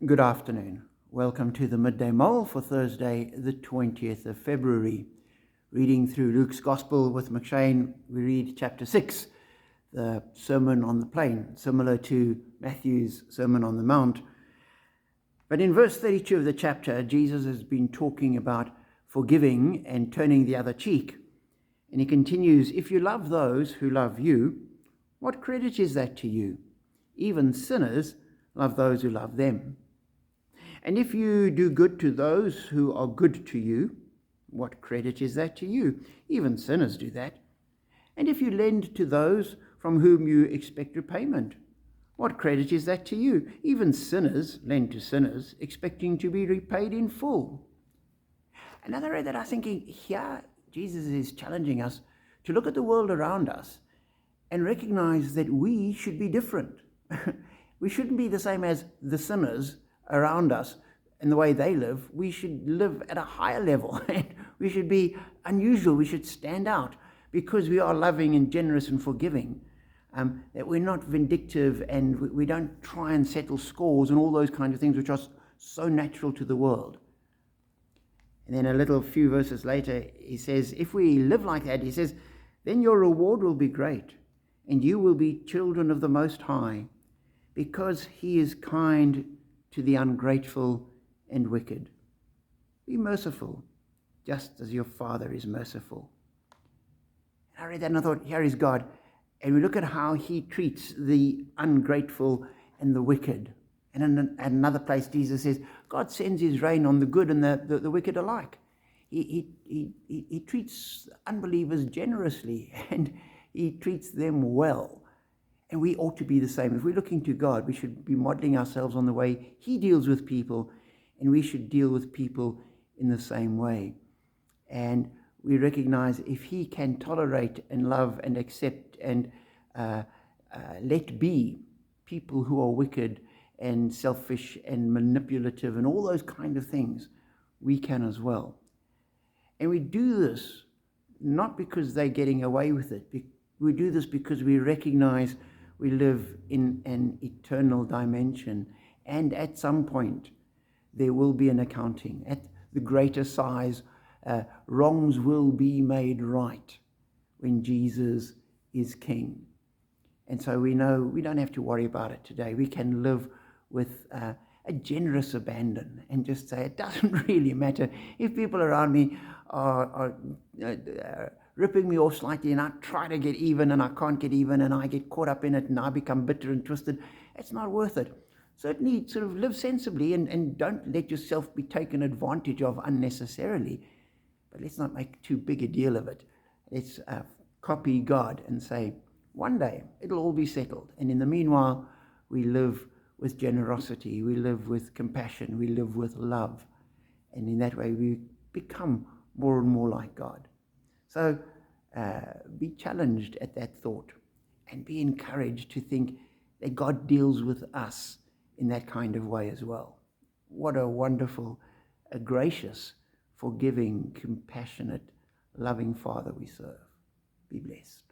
Good afternoon. Welcome to the Midday Mull for Thursday, the 20th of February. Reading through Luke's Gospel with McShane, we read chapter 6, the Sermon on the Plain, similar to Matthew's Sermon on the Mount. But in verse 32 of the chapter, Jesus has been talking about forgiving and turning the other cheek. And he continues, "If you love those who love you, what credit is that to you? Even sinners love those who love them. And if you do good to those who are good to you, what credit is that to you? Even sinners do that. And if you lend to those from whom you expect repayment, what credit is that to you? Even sinners lend to sinners, expecting to be repaid in full." Another way that I'm thinking, here Jesus is challenging us to look at the world around us and recognize that we should be different. We shouldn't be the same as the sinners around us and the way they live. We should live at a higher level. We should be unusual. We should stand out because we are loving and generous and forgiving. That we're not vindictive and we don't try and settle scores and all those kind of things which are so natural to the world. And then a few verses later, he says, if we live like that, he says, then your reward will be great and you will be children of the Most High, because he is kind to the ungrateful and wicked. Be merciful, just as your Father is merciful. I read that and I thought, here is God. And we look at how he treats the ungrateful and the wicked. And at another place, Jesus says, God sends his rain on the good and the wicked alike. He treats unbelievers generously and he treats them well. And we ought to be the same. If we're looking to God, we should be modeling ourselves on the way he deals with people, and we should deal with people in the same way. And we recognize if he can tolerate and love and accept and let be people who are wicked and selfish and manipulative and all those kind of things, we can as well. And we do this not because they're getting away with it. We do this because we recognize we live in an eternal dimension, and at some point there will be an accounting. At the greater size, wrongs will be made right when Jesus is King. And so we know we don't have to worry about it today. We can live with a generous abandon and just say it doesn't really matter if people around me are ripping me off slightly and I try to get even and I can't get even and I get caught up in it and I become bitter and twisted. It's not worth it. Certainly sort of live sensibly and don't let yourself be taken advantage of unnecessarily. But let's not make too big a deal of it. Let's copy God and say, one day it'll all be settled. And in the meanwhile, we live with generosity, we live with compassion, we live with love. And in that way, we become more and more like God. So be challenged at that thought and be encouraged to think that God deals with us in that kind of way as well. What a wonderful, gracious, forgiving, compassionate, loving Father we serve. Be blessed.